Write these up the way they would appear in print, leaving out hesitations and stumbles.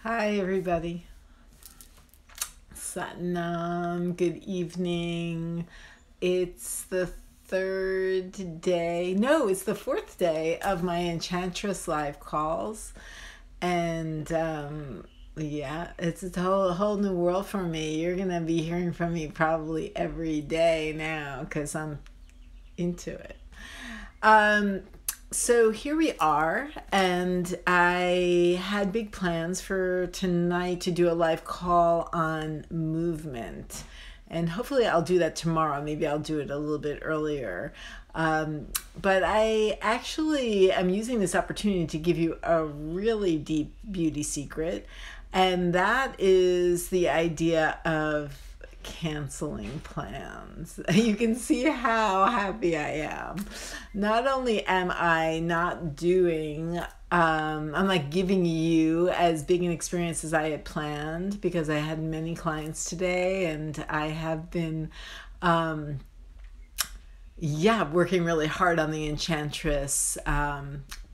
Hi, everybody. Satnam, good evening. It's the third day, no, it's the fourth day of my Enchantress live calls. And yeah, it's a whole new world for me. You're going to be hearing from me probably every day now because I'm into it. So here we are, and I had big plans for tonight to do a live call on movement, and hopefully I'll do that tomorrow. Maybe I'll do it a little bit earlier. But I actually am using this opportunity to give you a really deep beauty secret, and that is the idea of canceling plans. You can see how happy I am. Not only am I not doing, I'm like giving you as big an experience as I had planned, because I had many clients today and I have been, working really hard on the Enchantress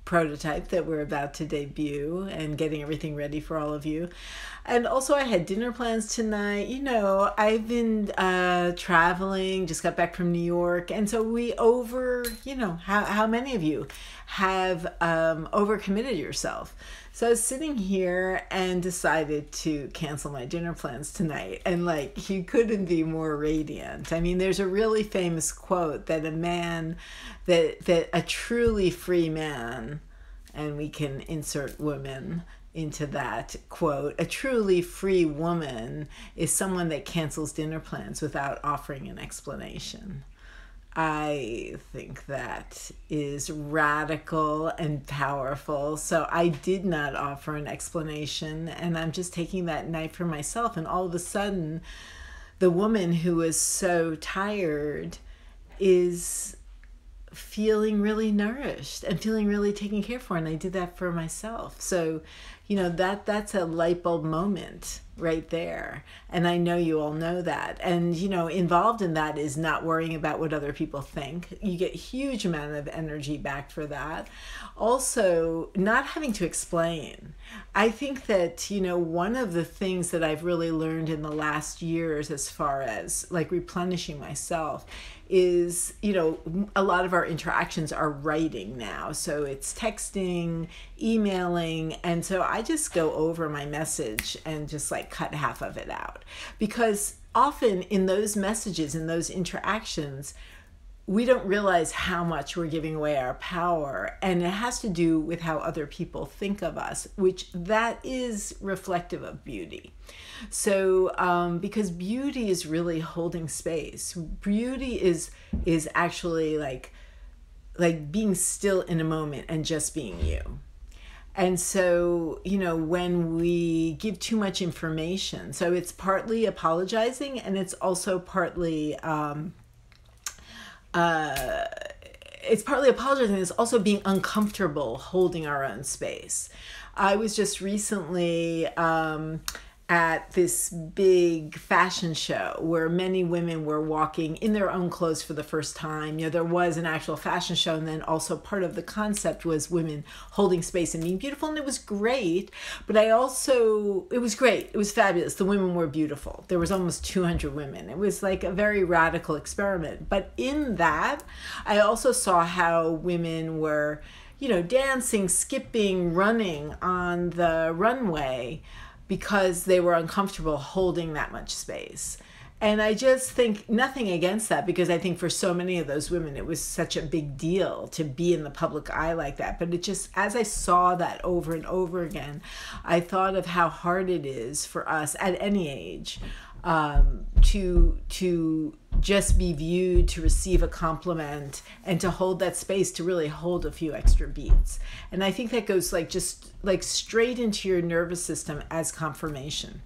prototype that we're about to debut and getting everything ready for all of you. And also I had dinner plans tonight. You know, I've been traveling, just got back from New York. And so how many of you have overcommitted yourself? So I was sitting here and decided to cancel my dinner plans tonight. And like, you couldn't be more radiant. I mean, there's a really famous quote that a truly free man, and we can insert women into that quote, a truly free woman is someone that cancels dinner plans without offering an explanation. I think that is radical and powerful. So I did not offer an explanation, and I'm just taking that night for myself. And all of a sudden, the woman who was so tired is feeling really nourished and feeling really taken care for. And I did that for myself. So, you know, that's a light bulb moment right there. And I know you all know that. And, you know, involved in that is not worrying about what other people think. You get huge amount of energy back for that. Also, not having to explain. I think that, you know, one of the things that I've really learned in the last years as far as like replenishing myself is, you know, a lot of our interactions are writing now. So it's texting, emailing, and so I just go over my message and just like cut half of it out. Because often in those messages, in those interactions, we don't realize how much we're giving away our power, and it has to do with how other people think of us, which that is reflective of beauty. So because beauty is really holding space. Beauty is actually like being still in a moment and just being you. And so, you know, when we give too much information, so it's partly apologizing, and it's also partly apologizing. It's also being uncomfortable holding our own space. I was just recently at this big fashion show where many women were walking in their own clothes for the first time. You know, there was an actual fashion show, and then also part of the concept was women holding space and being beautiful, and it was great. But it was great. It was fabulous. The women were beautiful. There was almost 200 women. It was like a very radical experiment. But in that, I also saw how women were, you know, dancing, skipping, running on the runway, because they were uncomfortable holding that much space. And I just think nothing against that, because I think for so many of those women, it was such a big deal to be in the public eye like that. But it just, as I saw that over and over again, I thought of how hard it is for us at any age to just be viewed, to receive a compliment, and to hold that space, to really hold a few extra beats. And I think that goes like just like straight into your nervous system as confirmation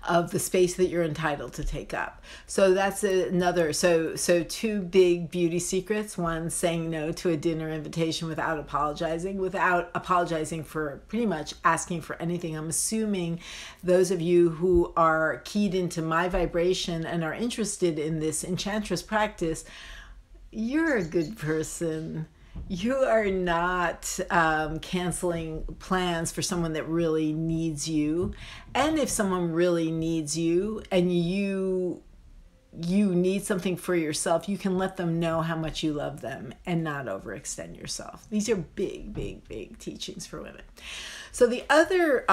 of the space that you're entitled to take up. So that's another, so two big beauty secrets. One, saying no to a dinner invitation without apologizing for pretty much asking for anything. I'm assuming those of you who are keyed into my vibration and are interested in this Enchantress practice, you're a good person. You are not canceling plans for someone that really needs you. And if someone really needs you and you need something for yourself, you can let them know how much you love them and not overextend yourself. These are big, big, big teachings for women. So the other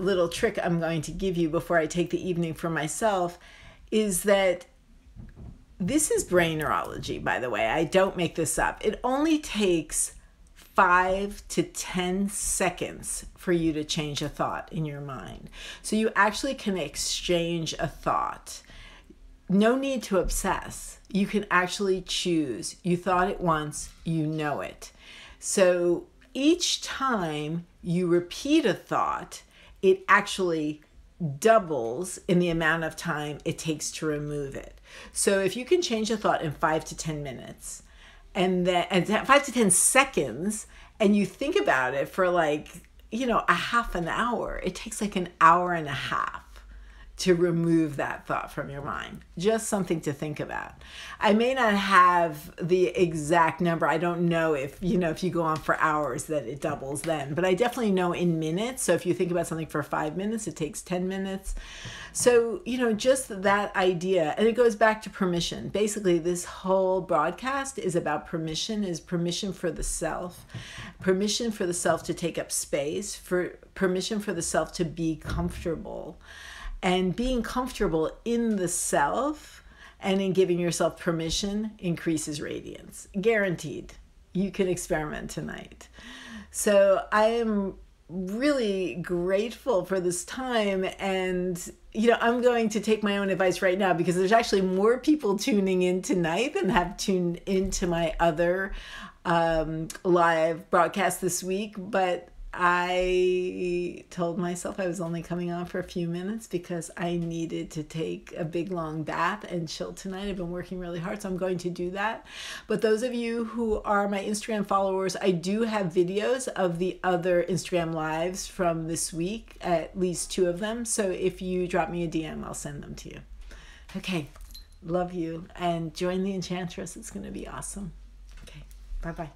little trick I'm going to give you before I take the evening for myself is that this is brain neurology, by the way. I don't make this up. It only takes 5 to 10 seconds for you to change a thought in your mind. So you actually can exchange a thought. No need to obsess. You can actually choose. You thought it once, you know it. So each time you repeat a thought, it actually doubles in the amount of time it takes to remove it. So if you can change a thought in 5 to 10 minutes, and then 5 to 10 seconds, and you think about it for like, a half an hour, it takes like an hour and a half to remove that thought from your mind. Just something to think about. I may not have the exact number. I don't know if you go on for hours that it doubles then, but I definitely know in minutes. So if you think about something for 5 minutes, it takes 10 minutes. So, just that idea, and it goes back to permission. Basically, this whole broadcast is about permission, is permission for the self to take up space, for permission for the self to be comfortable. And being comfortable in the self and in giving yourself permission increases radiance. Guaranteed. You can experiment tonight. So I am really grateful for this time. And, I'm going to take my own advice right now because there's actually more people tuning in tonight than have tuned into my other live broadcast this week. But I told myself I was only coming on for a few minutes because I needed to take a big long bath and chill tonight. I've been working really hard, so I'm going to do that. But those of you who are my Instagram followers, I do have videos of the other Instagram lives from this week, at least 2 of them. So if you drop me a DM, I'll send them to you. Okay, love you, and join the Enchantress. It's going to be awesome. Okay, bye-bye.